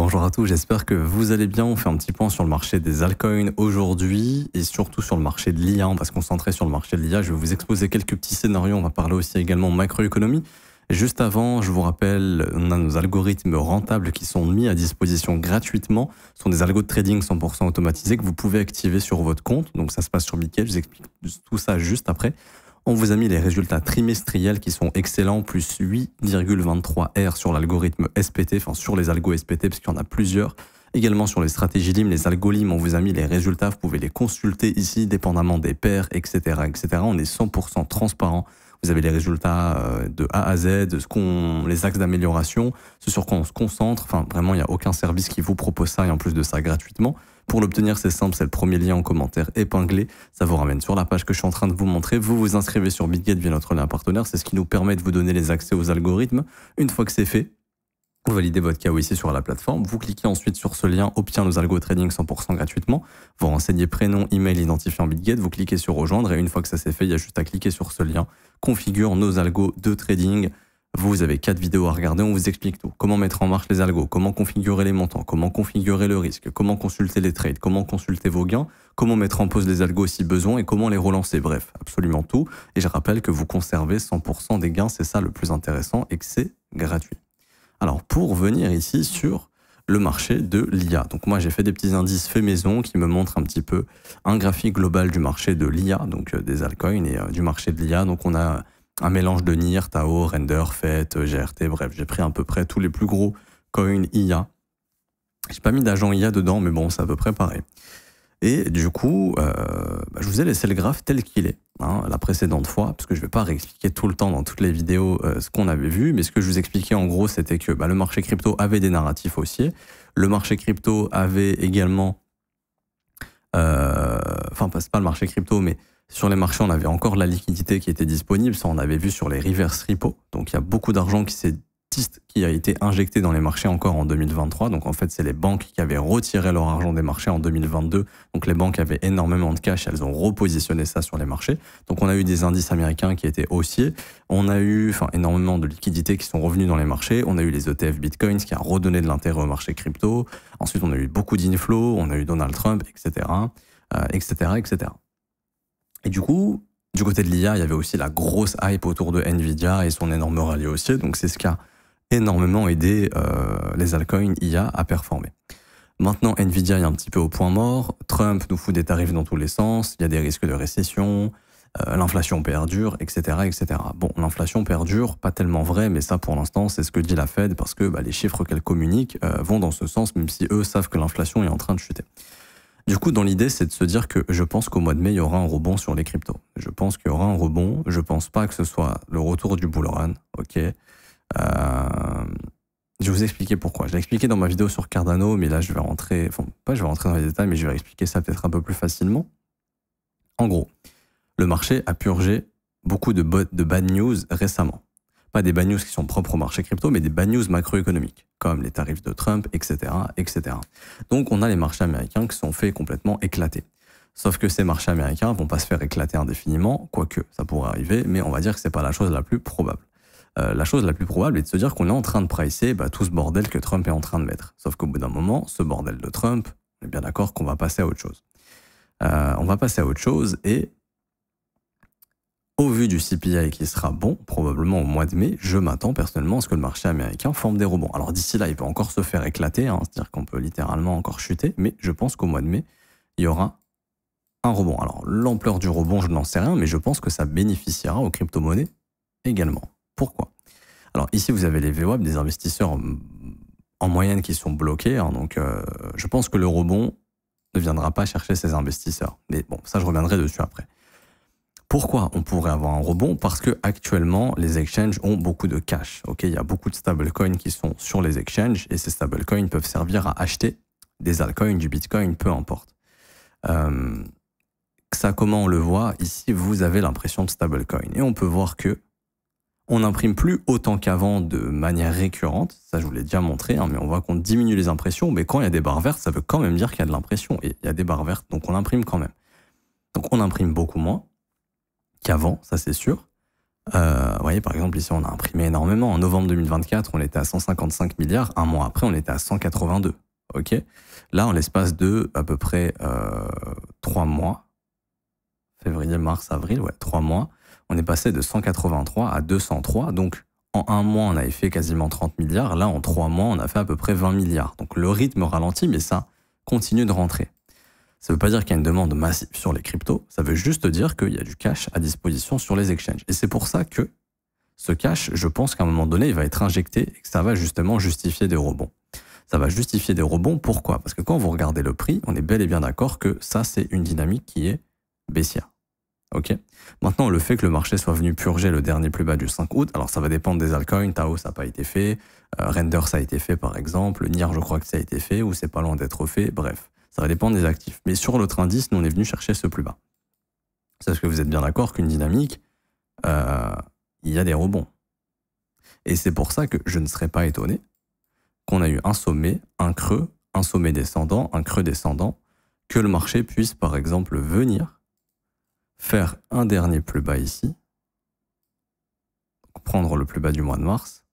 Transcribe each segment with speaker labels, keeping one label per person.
Speaker 1: Bonjour à tous, j'espère que vous allez bien. On fait un petit point sur le marché des altcoins aujourd'hui et surtout sur le marché de l'IA. On va se concentrer sur le marché de l'IA. Je vais vous exposer quelques petits scénarios. On va parler aussi également macroéconomie. Et juste avant, je vous rappelle, on a nos algorithmes rentables qui sont mis à disposition gratuitement. Ce sont des algos de trading 100% automatisés que vous pouvez activer sur votre compte. Donc ça se passe sur Bitget. Je vous explique tout ça juste après. On vous a mis les résultats trimestriels qui sont excellents, plus 8,23 R sur l'algorithme SPT, enfin sur les algos SPT, parce qu'il y en a plusieurs. Également sur les stratégies LIM, les algos LIM, on vous a mis les résultats, vous pouvez les consulter ici, dépendamment des paires, etc. etc. On est 100% transparent. Vous avez les résultats de A à Z, les axes d'amélioration, ce sur quoi on se concentre. Enfin, vraiment, il n'y a aucun service qui vous propose ça et en plus de ça gratuitement. Pour l'obtenir, c'est simple, c'est le premier lien en commentaire épinglé. Ça vous ramène sur la page que je suis en train de vous montrer. Vous vous inscrivez sur Bitget via notre lien partenaire. C'est ce qui nous permet de vous donner les accès aux algorithmes. Une fois que c'est fait, vous validez votre KYC sur la plateforme. Vous cliquez ensuite sur ce lien, obtient nos algos trading 100% gratuitement. Vous renseignez prénom, email identifiant Bitget. Vous cliquez sur rejoindre et une fois que ça c'est fait, il y a juste à cliquer sur ce lien. Configure nos algos de trading. Vous avez 4 vidéos à regarder, on vous explique tout. Comment mettre en marche les algos, comment configurer les montants, comment configurer le risque, comment consulter les trades, comment consulter vos gains, comment mettre en pause les algos si besoin et comment les relancer. Bref, absolument tout. Et je rappelle que vous conservez 100% des gains, c'est ça le plus intéressant et que c'est gratuit. Alors, pour venir ici sur le marché de l'IA. Donc moi, j'ai fait des petits indices faits maison qui me montrent un petit peu un graphique global du marché de l'IA, donc des altcoins et du marché de l'IA. Donc on a un mélange de NIR, Tao, Render, FET, GRT, bref, j'ai pris à peu près tous les plus gros coins IA. J'ai pas mis d'agent IA dedans, mais bon, c'est à peu près pareil. Et du coup, je vous ai laissé le graphe tel qu'il est, la précédente fois, parce que je vais pas réexpliquer tout le temps dans toutes les vidéos ce qu'on avait vu, mais ce que je vous expliquais en gros, c'était que le marché crypto avait des narratifs haussiers, le marché crypto avait également, enfin, c'est pas le marché crypto, mais sur les marchés, on avait encore la liquidité qui était disponible. Ça, on avait vu sur les reverse repo. Donc, il y a beaucoup d'argent qui a été injecté dans les marchés encore en 2023. Donc, en fait, c'est les banques qui avaient retiré leur argent des marchés en 2022. Donc, les banques avaient énormément de cash. Elles ont repositionné ça sur les marchés. Donc, on a eu des indices américains qui étaient haussiers. On a eu énormément de liquidités qui sont revenues dans les marchés. On a eu les ETF Bitcoins qui a redonné de l'intérêt au marché crypto. Ensuite, on a eu beaucoup d'inflows. On a eu Donald Trump, etc., etc., etc. Et du coup, du côté de l'IA, il y avait aussi la grosse hype autour de Nvidia et son énorme rallye haussier. Donc, c'est ce qui a énormément aidé les altcoins IA à performer. Maintenant, Nvidia est un petit peu au point mort. Trump nous fout des tarifs dans tous les sens. Il y a des risques de récession. L'inflation perdure, etc., etc. Bon, l'inflation perdure, pas tellement vrai, mais ça, pour l'instant, c'est ce que dit la Fed parce que les chiffres qu'elle communique vont dans ce sens, même si eux savent que l'inflation est en train de chuter. Du coup, dans l'idée, c'est de se dire que je pense qu'au mois de mai, il y aura un rebond sur les cryptos. Je pense qu'il y aura un rebond. Je pense pas que ce soit le retour du bull run. Ok. Je vais vous expliquer pourquoi. Je l'ai expliqué dans ma vidéo sur Cardano, mais là, je vais rentrer, je vais rentrer dans les détails, mais je vais expliquer ça peut-être un peu plus facilement. En gros, le marché a purgé beaucoup de bad news récemment. Pas des bad news qui sont propres au marché crypto, mais des bad news macroéconomiques, comme les tarifs de Trump, etc., etc. Donc, on a les marchés américains qui sont faits complètement éclater. Sauf que ces marchés américains vont pas se faire éclater indéfiniment, quoique ça pourrait arriver, mais on va dire que c'est pas la chose la plus probable. La chose la plus probable est de se dire qu'on est en train de pricer tout ce bordel que Trump est en train de mettre. Sauf qu'au bout d'un moment, ce bordel de Trump, on est bien d'accord qu'on va passer à autre chose. On va passer à autre chose et au vu du CPI qui sera bon, probablement au mois de mai, je m'attends personnellement à ce que le marché américain forme des rebonds. Alors d'ici là, il peut encore se faire éclater, c'est-à-dire qu'on peut littéralement encore chuter, mais je pense qu'au mois de mai, il y aura un rebond. Alors l'ampleur du rebond, je n'en sais rien, mais je pense que ça bénéficiera aux crypto-monnaies également. Pourquoi? Alors ici, vous avez les VWAP, des investisseurs en moyenne qui sont bloqués, donc je pense que le rebond ne viendra pas chercher ces investisseurs. Mais bon, ça je reviendrai dessus après. Pourquoi on pourrait avoir un rebond? Parce que actuellement, les exchanges ont beaucoup de cash. Il y a beaucoup de stablecoins qui sont sur les exchanges et ces stablecoins peuvent servir à acheter des altcoins, du bitcoin, peu importe. Ça, comment on le voit? Ici, vous avez l'impression de stablecoin et on peut voir que on n'imprime plus autant qu'avant de manière récurrente. Ça, je vous l'ai déjà montré, mais on voit qu'on diminue les impressions. Mais quand il y a des barres vertes, ça veut quand même dire qu'il y a de l'impression et il y a des barres vertes, donc on imprime quand même. Donc on imprime beaucoup moins qu'avant, ça c'est sûr. Vous voyez, par exemple, ici, on a imprimé énormément. En novembre 2024, on était à 155 milliards. Un mois après, on était à 182. OK? Là, en l'espace de à peu près 3 mois, février, mars, avril, ouais, 3 mois, on est passé de 183 à 203. Donc, en un mois, on avait fait quasiment 30 milliards. Là, en 3 mois, on a fait à peu près 20 milliards. Donc, le rythme ralentit, mais ça continue de rentrer. Ça ne veut pas dire qu'il y a une demande massive sur les cryptos. Ça veut juste dire qu'il y a du cash à disposition sur les exchanges. Et c'est pour ça que ce cash, je pense qu'à un moment donné, il va être injecté et que ça va justement justifier des rebonds. Ça va justifier des rebonds. Pourquoi? Parce que quand vous regardez le prix, on est bel et bien d'accord que ça, c'est une dynamique qui est baissière. Ok. Maintenant, le fait que le marché soit venu purger le dernier plus bas du 5 août, alors ça va dépendre des altcoins. Tao, ça n'a pas été fait. Render, ça a été fait, par exemple. NIR, je crois que ça a été fait, ou c'est pas loin d'être fait. Bref, ça va dépendre des actifs. Mais sur l'autre indice, nous, on est venu chercher ce plus bas. C'est parce que vous êtes bien d'accord qu'une dynamique, il y a des rebonds. Et c'est pour ça que je ne serais pas étonné qu'on a eu un sommet, un creux, un sommet descendant, un creux descendant, que le marché puisse, par exemple, venir faire un dernier plus bas ici, prendre le plus bas du mois de mars,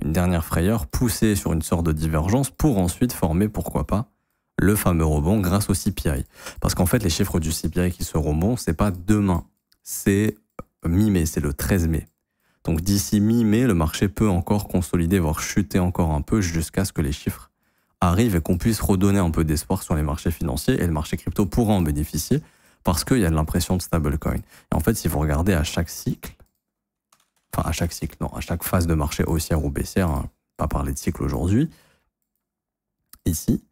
Speaker 1: une dernière frayeur, pousser sur une sorte de divergence pour ensuite former, pourquoi pas, le fameux rebond grâce au CPI. Parce qu'en fait, les chiffres du CPI qui se rebond, c'est pas demain, c'est mi-mai, c'est le 13 mai. Donc d'ici mi-mai, le marché peut encore consolider, voire chuter encore un peu jusqu'à ce que les chiffres arrivent et qu'on puisse redonner un peu d'espoir sur les marchés financiers et le marché crypto pourra en bénéficier parce qu'il y a de l'impression de stablecoin. Et en fait, si vous regardez à chaque cycle, enfin à chaque cycle, non, à chaque phase de marché haussière ou baissière, hein, pas parler de cycle aujourd'hui, ici,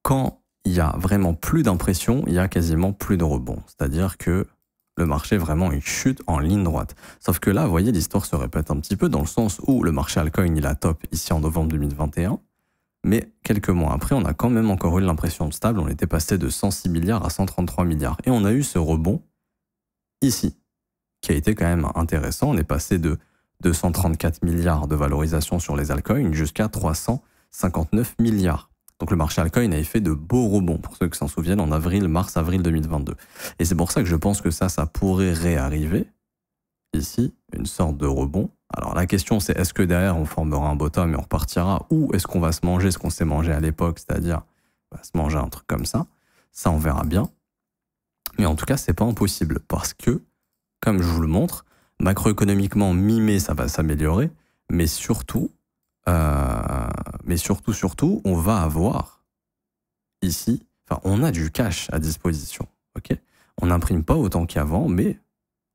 Speaker 1: quand il y a vraiment plus d'impression, il y a quasiment plus de rebond. C'est-à-dire que le marché vraiment il chute en ligne droite. Sauf que là, vous voyez, l'histoire se répète un petit peu dans le sens où le marché altcoin, il a top ici en novembre 2021, mais quelques mois après, on a quand même encore eu l'impression de stable. On était passé de 106 milliards à 133 milliards. Et on a eu ce rebond ici, qui a été quand même intéressant. On est passé de 234 milliards de valorisation sur les altcoins jusqu'à 359 milliards. Donc le marché altcoin avait fait de beaux rebonds, pour ceux qui s'en souviennent, en mars-avril 2022. Et c'est pour ça que je pense que ça pourrait réarriver. Ici, une sorte de rebond. Alors la question c'est, est-ce que derrière on formera un bottom et on repartira, ou est-ce qu'on va se manger ce qu'on s'est mangé à l'époque, c'est-à-dire on va se manger un truc comme ça. Ça, on verra bien. Mais en tout cas, c'est pas impossible, parce que, comme je vous le montre, macroéconomiquement, mi-mai, ça va s'améliorer, mais surtout, on va avoir ici, enfin, on a du cash à disposition, ok? On n'imprime pas autant qu'avant, mais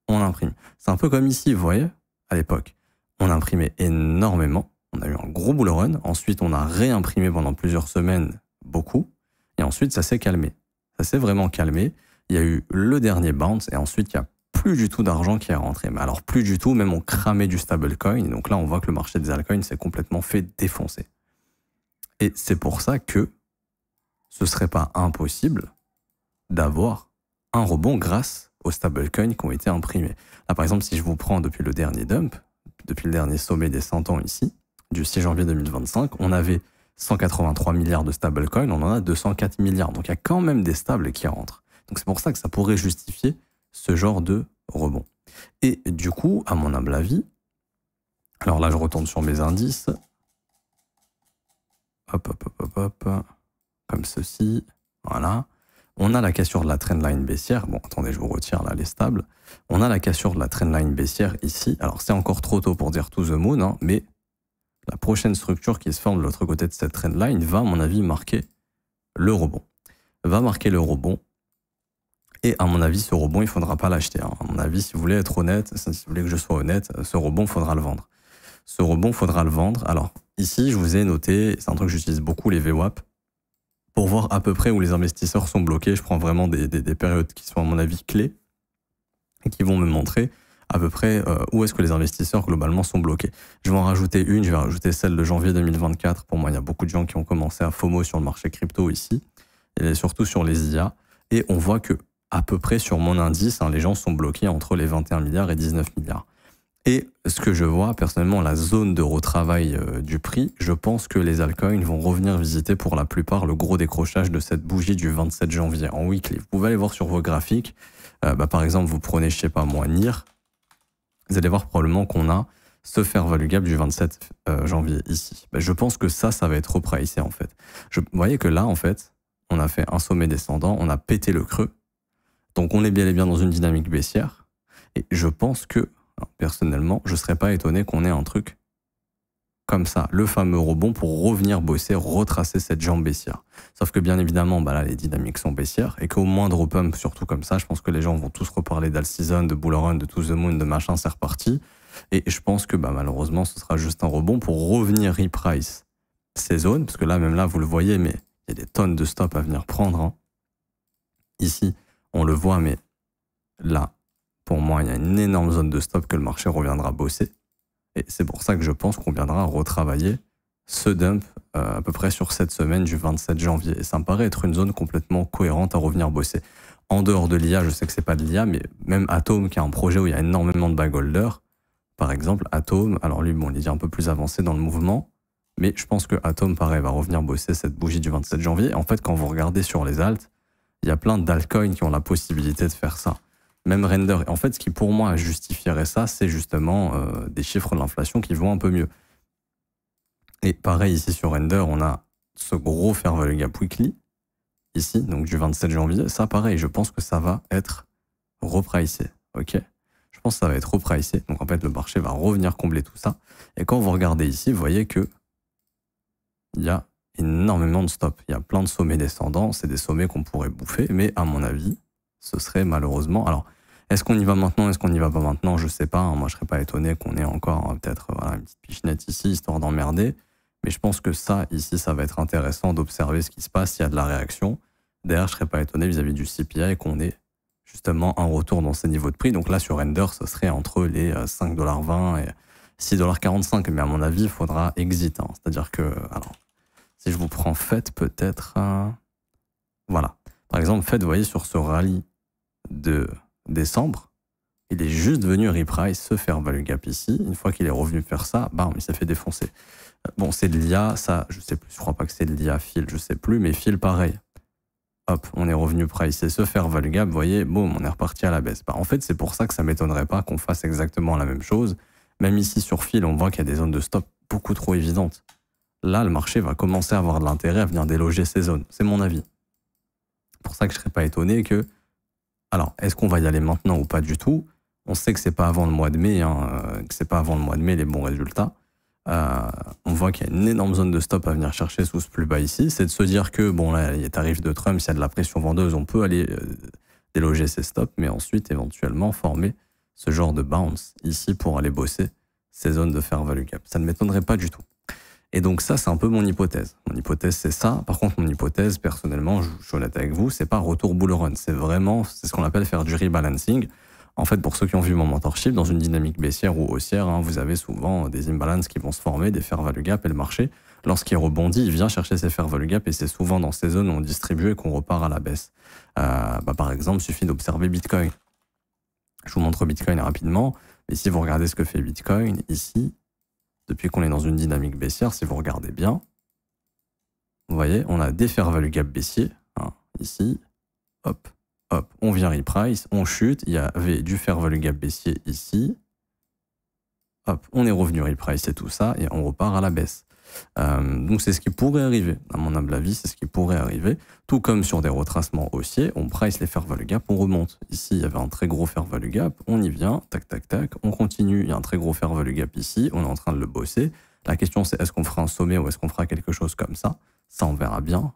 Speaker 1: on imprime. C'est un peu comme ici, vous voyez, à l'époque. On imprimait énormément, on a eu un gros bull run, ensuite on a réimprimé pendant plusieurs semaines beaucoup, et ensuite ça s'est calmé. Ça s'est vraiment calmé, il y a eu le dernier bounce, et ensuite il n'y a plus du tout d'argent qui est rentré. Mais alors plus du tout, même on cramait du stablecoin, et donc là on voit que le marché des altcoins s'est complètement fait défoncer. Et c'est pour ça que ce ne serait pas impossible d'avoir un rebond grâce aux stablecoins qui ont été imprimés. Là, par exemple, si je vous prends depuis le dernier dump, depuis le dernier sommet des 100 ans ici, du 6 janvier 2025, on avait 183 milliards de stablecoins, on en a 204 milliards. Donc il y a quand même des stables qui rentrent. Donc c'est pour ça que ça pourrait justifier ce genre de rebond. Et du coup, à mon humble avis, alors là je retourne sur mes indices, hop, comme ceci, voilà. On a la cassure de la trendline baissière. Bon, attendez, je vous retire là les stables. On a la cassure de la trendline baissière ici. Alors, c'est encore trop tôt pour dire to the moon, hein, mais la prochaine structure qui se forme de l'autre côté de cette trendline va, à mon avis, marquer le rebond. Va marquer le rebond. Et à mon avis, ce rebond, il ne faudra pas l'acheter. Hein. À mon avis, si vous voulez être honnête, si vous voulez que je sois honnête, ce rebond, il faudra le vendre. Ce rebond, il faudra le vendre. Alors, ici, je vous ai noté, c'est un truc que j'utilise beaucoup, les VWAP. Pour voir à peu près où les investisseurs sont bloqués, je prends vraiment des périodes qui sont à mon avis clés et qui vont me montrer à peu près où est-ce que les investisseurs globalement sont bloqués. Je vais en rajouter une, je vais rajouter celle de janvier 2024. Pour moi, il y a beaucoup de gens qui ont commencé à FOMO sur le marché crypto ici, et surtout sur les IA. Et on voit que à peu près sur mon indice, hein, les gens sont bloqués entre les 21 milliards et 19 milliards. Et ce que je vois, personnellement, la zone de retravail du prix, je pense que les altcoins vont revenir visiter pour la plupart le gros décrochage de cette bougie du 27 janvier en weekly. Vous pouvez aller voir sur vos graphiques. Par exemple, vous prenez, je sais pas moi, NIR. vous allez voir probablement qu'on a ce fair value gap du 27 janvier ici. Ben, je pense que ça va être repricé en fait. Vous voyez que là, en fait, on a fait un sommet descendant, on a pété le creux. Donc on est bel et bien dans une dynamique baissière. Et je pense que, personnellement, je ne serais pas étonné qu'on ait un truc comme ça, le fameux rebond pour revenir bosser, retracer cette jambe baissière. Sauf que bien évidemment, bah là, les dynamiques sont baissières et qu'au moindre pump, surtout comme ça, je pense que les gens vont tous reparler d'all season, de bull run, de to the moon, de machin, c'est reparti. Et je pense que bah, malheureusement, ce sera juste un rebond pour revenir reprice ces zones, parce que là, même là, vous le voyez, mais il y a des tonnes de stops à venir prendre. Hein. Ici, on le voit, mais là, pour moi, il y a une énorme zone de stop que le marché reviendra bosser. Et c'est pour ça que je pense qu'on viendra retravailler ce dump à peu près sur cette semaine du 27 janvier. Et ça me paraît être une zone complètement cohérente à revenir bosser. En dehors de l'IA, je sais que c'est pas de l'IA, mais même Atom, qui est un projet où il y a énormément de bag holders, par exemple, Atom, alors lui, bon, il est un peu plus avancé dans le mouvement, mais je pense que Atom, pareil, va revenir bosser cette bougie du 27 janvier. En fait, quand vous regardez sur les alts, il y a plein d'altcoins qui ont la possibilité de faire ça. Même Render. En fait, ce qui pour moi justifierait ça, c'est justement des chiffres de l'inflation qui vont un peu mieux. Et pareil, ici sur Render, on a ce gros fair value gap weekly, ici, donc du 27 janvier. Ça, pareil, je pense que ça va être repricé. Ok ? Je pense que ça va être repricé. Donc en fait, le marché va revenir combler tout ça. Et quand vous regardez ici, vous voyez que il y a énormément de stops. Il y a plein de sommets descendants. C'est des sommets qu'on pourrait bouffer. Mais à mon avis, ce serait malheureusement... Alors, est-ce qu'on y va maintenant? Est-ce qu'on n'y va pas maintenant? Je sais pas. Hein. Moi, je serais pas étonné qu'on ait encore peut-être voilà, une petite pichenette ici, histoire d'emmerder. Mais je pense que ça, ici, ça va être intéressant d'observer ce qui se passe, s'il y a de la réaction. D'ailleurs, je serais pas étonné vis-à-vis du CPI et qu'on ait justement un retour dans ces niveaux de prix. Donc là, sur Render, ce serait entre les 5,20 $ et 6,45 $. Mais à mon avis, il faudra exit. Hein. C'est-à-dire que... Alors, si je vous prends FED, peut-être... Voilà. Par exemple, FED, vous voyez, sur ce rallye de décembre, il est juste venu reprice se faire value gap ici. Une fois qu'il est revenu faire ça, bam, il s'est fait défoncer. Bon, c'est de l'IA, ça, je sais plus, je crois pas que c'est de l'IA, Phil, je sais plus, mais Phil, pareil. Hop, on est revenu pricer se faire value gap, vous voyez, boum, on est reparti à la baisse. Bah, en fait, c'est pour ça que ça m'étonnerait pas qu'on fasse exactement la même chose. Même ici, sur Phil, on voit qu'il y a des zones de stop beaucoup trop évidentes. Là, le marché va commencer à avoir de l'intérêt à venir déloger ces zones. C'est mon avis. C'est pour ça que je ne serais pas étonné que... Alors, est-ce qu'on va y aller maintenant ou pas du tout? On sait que c'est pas avant le mois de mai, que c'est pas avant le mois de mai les bons résultats. On voit qu'il y a une énorme zone de stop à venir chercher sous ce plus bas ici. C'est de se dire que, bon, là, les tarifs de Trump, s'il y a de la pression vendeuse, on peut aller déloger ces stops, mais ensuite, éventuellement, former ce genre de bounce ici pour aller bosser ces zones de fair value gap. Ça ne m'étonnerait pas du tout. Et donc ça, c'est un peu mon hypothèse. Mon hypothèse, c'est ça. Par contre, mon hypothèse, personnellement, je suis honnête avec vous, c'est pas retour bull run. C'est vraiment, c'est ce qu'on appelle faire du rebalancing. En fait, pour ceux qui ont vu mon mentorship, dans une dynamique baissière ou haussière, hein, vous avez souvent des imbalances qui vont se former, des fair value gap, et le marché, lorsqu'il rebondit, il vient chercher ses fair value gap, et c'est souvent dans ces zones où on distribue et qu'on repart à la baisse. Par exemple, il suffit d'observer Bitcoin. Je vous montre Bitcoin rapidement. Mais si vous regardez ce que fait Bitcoin, ici, depuis qu'on est dans une dynamique baissière, si vous regardez bien, vous voyez, on a des fair value gap baissiers, hein, ici, hop, hop, on vient reprice, on chute, il y avait du fair value gap baissier ici, hop, on est revenu reprice et tout ça, et on repart à la baisse. Donc c'est ce qui pourrait arriver, à mon humble avis, c'est ce qui pourrait arriver, tout comme sur des retracements haussiers, on price les fair value gap, on remonte. Ici, il y avait un très gros fair value gap, on y vient, tac, tac, tac, on continue, il y a un très gros fair value gap ici, on est en train de le bosser. La question c'est est-ce qu'on fera un sommet ou est-ce qu'on fera quelque chose comme ça? Ça, on verra bien.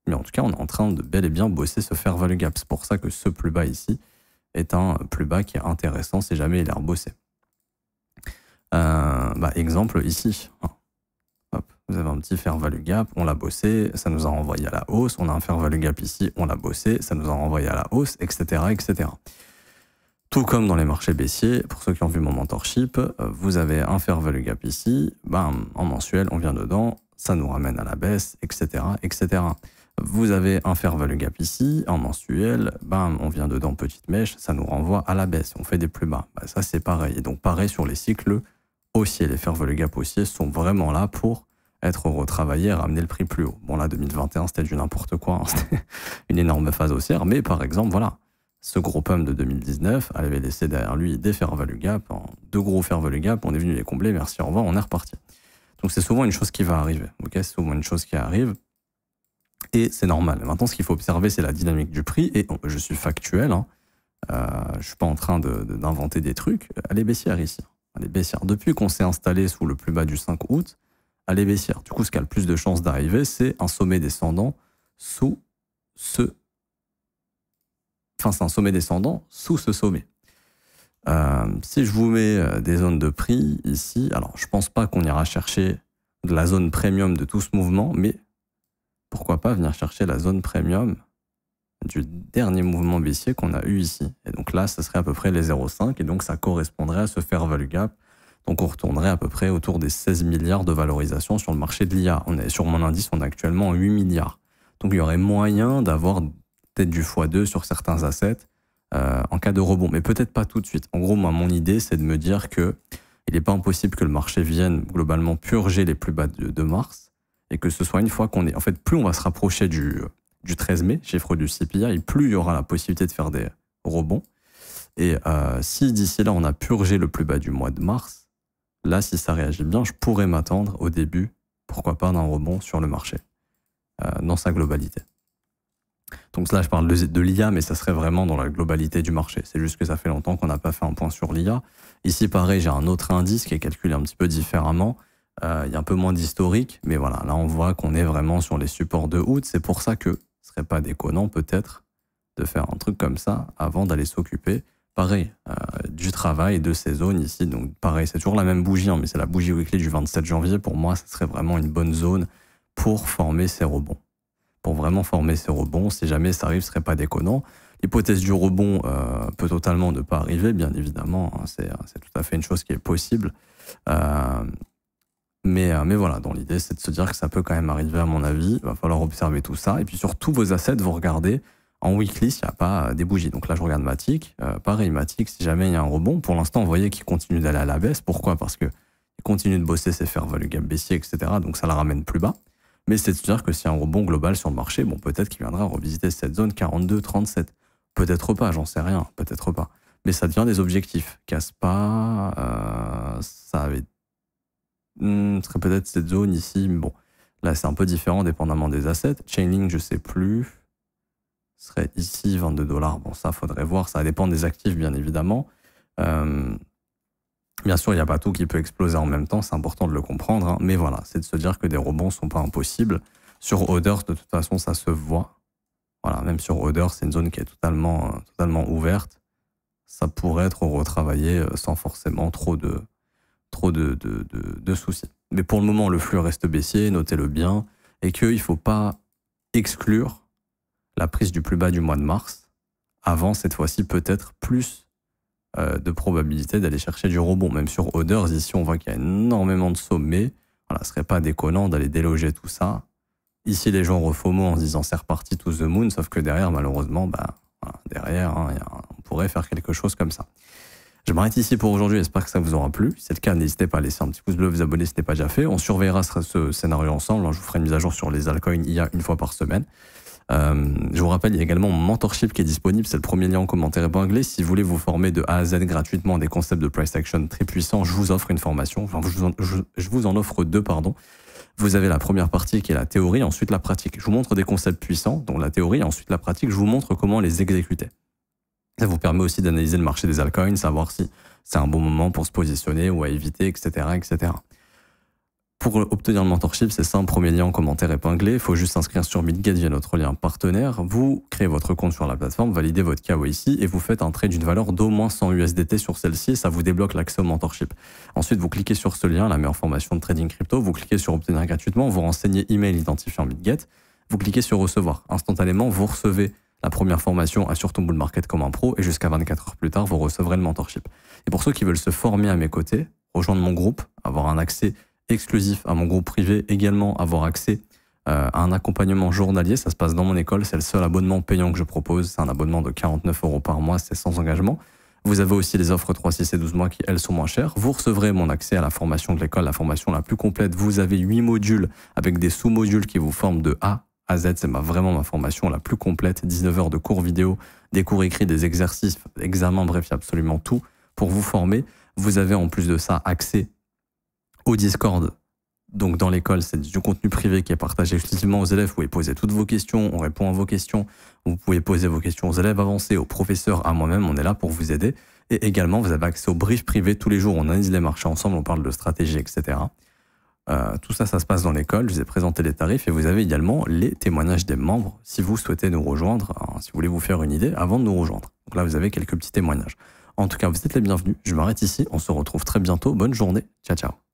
Speaker 1: Mais en tout cas, on est en train de bel et bien bosser ce fair value gap. C'est pour ça que ce plus bas ici est un plus bas qui est intéressant si jamais il est rebossé. Exemple ici. Hop, vous avez un petit fair value gap, on l'a bossé, ça nous a renvoyé à la hausse. On a un fair value gap ici, on l'a bossé, ça nous a renvoyé à la hausse, etc., etc. Tout comme dans les marchés baissiers, pour ceux qui ont vu mon mentorship, vous avez un fair value gap ici, bam, en mensuel, on vient dedans, ça nous ramène à la baisse, etc., etc. Vous avez un fair value gap ici, en mensuel, bam, on vient dedans, petite mèche, ça nous renvoie à la baisse, on fait des plus bas. Ça, c'est pareil. Et donc, pareil sur les cycles haussiers. Les fair value gap haussiers sont vraiment là pour être retravaillés et ramener le prix plus haut. Bon, là, 2021, c'était du n'importe quoi, hein. C'était une énorme phase haussière, mais par exemple, voilà, ce gros pump de 2019 avait laissé derrière lui des fair value gap, deux gros fair value gap, on est venu les combler, merci, au revoir, on est reparti. Donc c'est souvent une chose qui va arriver, ok, c'est souvent une chose qui arrive, et c'est normal. Maintenant, ce qu'il faut observer, c'est la dynamique du prix, et je suis factuel, hein, je suis pas en train d'inventer des trucs, elle est baissière ici, elle est baissière. Depuis qu'on s'est installé sous le plus bas du 5 août, elle est baissière. Du coup, ce qui a le plus de chances d'arriver, c'est un sommet descendant sous ce... Enfin, c'est un sommet descendant sous ce sommet. Si je vous mets des zones de prix ici, alors je pense pas qu'on ira chercher de la zone premium de tout ce mouvement, mais pourquoi pas venir chercher la zone premium du dernier mouvement baissier qu'on a eu ici. Et donc là, ça serait à peu près les 0,5 et donc ça correspondrait à ce fair value gap. Donc on retournerait à peu près autour des 16 milliards de valorisation sur le marché de l'IA. On est sur mon indice, on est actuellement à 8 milliards. Donc il y aurait moyen d'avoir peut-être du x2 sur certains assets en cas de rebond, mais peut-être pas tout de suite. En gros, moi, mon idée, c'est de me dire que il n'est pas impossible que le marché vienne globalement purger les plus bas de mars et que ce soit une fois qu'on est... En fait, plus on va se rapprocher du 13 mai, chiffre du CPI, et plus il y aura la possibilité de faire des rebonds. Et si d'ici là, on a purgé le plus bas du mois de mars, là, si ça réagit bien, je pourrais m'attendre au début, pourquoi pas, d'un rebond sur le marché, dans sa globalité. Donc là, je parle de l'IA, mais ça serait vraiment dans la globalité du marché. C'est juste que ça fait longtemps qu'on n'a pas fait un point sur l'IA. Ici, pareil, j'ai un autre indice qui est calculé un petit peu différemment. Il y a un peu moins d'historique, mais voilà, là, on voit qu'on est vraiment sur les supports de août. C'est pour ça que ce serait pas déconnant, peut-être, de faire un truc comme ça avant d'aller s'occuper, pareil, du travail de ces zones ici. Donc, pareil, c'est toujours la même bougie, hein, mais c'est la bougie weekly du 27 janvier. Pour moi, ça serait vraiment une bonne zone pour former ces rebonds. Pour vraiment former ces rebonds, si jamais ça arrive, ce serait pas déconnant. L'hypothèse du rebond peut totalement ne pas arriver, bien évidemment, hein, c'est tout à fait une chose qui est possible. Mais voilà, dans l'idée, c'est de se dire que ça peut quand même arriver, à mon avis. Il va falloir observer tout ça. Et puis sur tous vos assets, vous regardez en weekly s'il n'y a pas des bougies. Donc là, je regarde Matic. Pareil, Matic, si jamais il y a un rebond, pour l'instant, vous voyez qu'il continue d'aller à la baisse. Pourquoi? Parce qu'il continue de bosser ses fair value gap baissier, etc. Donc ça la ramène plus bas. Mais c'est de se dire que s'il y a un rebond global sur le marché, bon, peut-être qu'il viendra revisiter cette zone 42-37. Peut-être pas, j'en sais rien, peut-être pas. Mais ça devient des objectifs. Caspa, ça avait... ce serait peut-être cette zone ici, mais bon, là c'est un peu différent dépendamment des assets. Chainlink, je sais plus. Ce serait ici, 22 $. Bon, ça, faudrait voir, ça dépend des actifs, bien évidemment. Bien sûr, il n'y a pas tout qui peut exploser en même temps, c'est important de le comprendre, hein, mais voilà, c'est de se dire que des rebonds ne sont pas impossibles. Sur Others, de toute façon, ça se voit. Voilà, même sur Others, c'est une zone qui est totalement ouverte. Ça pourrait être retravaillé sans forcément trop de soucis. Mais pour le moment, le flux reste baissier, notez-le bien, et qu'il ne faut pas exclure la prise du plus bas du mois de mars avant, cette fois-ci, peut-être plus de probabilité d'aller chercher du rebond. Même sur Others, ici, on voit qu'il y a énormément de sommets. Voilà, ce serait pas déconnant d'aller déloger tout ça. Ici, les gens refomont en se disant c'est reparti to the moon, sauf que derrière, malheureusement, voilà, derrière, hein, on pourrait faire quelque chose comme ça. Je m'arrête ici pour aujourd'hui, j'espère que ça vous aura plu. Si c'est le cas, n'hésitez pas à laisser un petit pouce bleu, vous abonner si ce n'est pas déjà fait. On surveillera ce scénario ensemble. Je vous ferai une mise à jour sur les altcoins IA une fois par semaine. Je vous rappelle, il y a également mon mentorship qui est disponible, c'est le premier lien en commentaire épinglé. Si vous voulez vous former de A à Z gratuitement à des concepts de price action très puissants, je vous offre une formation, enfin je vous en offre deux, pardon. Vous avez la première partie qui est la théorie, ensuite la pratique. Je vous montre des concepts puissants, dont la théorie, ensuite la pratique, je vous montre comment les exécuter. Ça vous permet aussi d'analyser le marché des altcoins, savoir si c'est un bon moment pour se positionner ou à éviter, etc., etc. Pour obtenir le mentorship, c'est simple, premier lien en commentaire épinglé. Il faut juste s'inscrire sur BitGet via notre lien partenaire. Vous créez votre compte sur la plateforme, validez votre KYC et vous faites un trade d'une valeur d'au moins 100 USDT sur celle-ci et ça vous débloque l'accès au mentorship. Ensuite, vous cliquez sur ce lien, la meilleure formation de trading crypto. Vous cliquez sur obtenir gratuitement, vous renseignez email identifiant BitGet. Vous cliquez sur recevoir. Instantanément, vous recevez la première formation Assure ton bull market comme un pro et jusqu'à 24 heures plus tard, vous recevrez le mentorship. Et pour ceux qui veulent se former à mes côtés, rejoindre mon groupe, avoir un accès exclusif à mon groupe privé, également avoir accès à un accompagnement journalier, ça se passe dans mon école, c'est le seul abonnement payant que je propose, c'est un abonnement de 49 € par mois, c'est sans engagement. Vous avez aussi les offres 3, 6 et 12 mois qui, elles, sont moins chères. Vous recevrez mon accès à la formation de l'école, la formation la plus complète. Vous avez 8 modules avec des sous-modules qui vous forment de A à Z. C'est vraiment ma formation la plus complète. 19 heures de cours vidéo, des cours écrits, des exercices, examens, bref, il y a absolument tout pour vous former. Vous avez en plus de ça accès au Discord. Donc dans l'école, c'est du contenu privé qui est partagé exclusivement aux élèves. Vous pouvez poser toutes vos questions, on répond à vos questions. Vous pouvez poser vos questions aux élèves avancés, aux professeurs, à moi-même, on est là pour vous aider. Et également, vous avez accès au brief privé tous les jours. On analyse les marchés ensemble, on parle de stratégie, etc. Tout ça, ça se passe dans l'école. Je vous ai présenté les tarifs et vous avez également les témoignages des membres si vous souhaitez nous rejoindre, si vous voulez vous faire une idée avant de nous rejoindre. Donc là, vous avez quelques petits témoignages. En tout cas, vous êtes les bienvenus. Je m'arrête ici. On se retrouve très bientôt. Bonne journée. Ciao, ciao.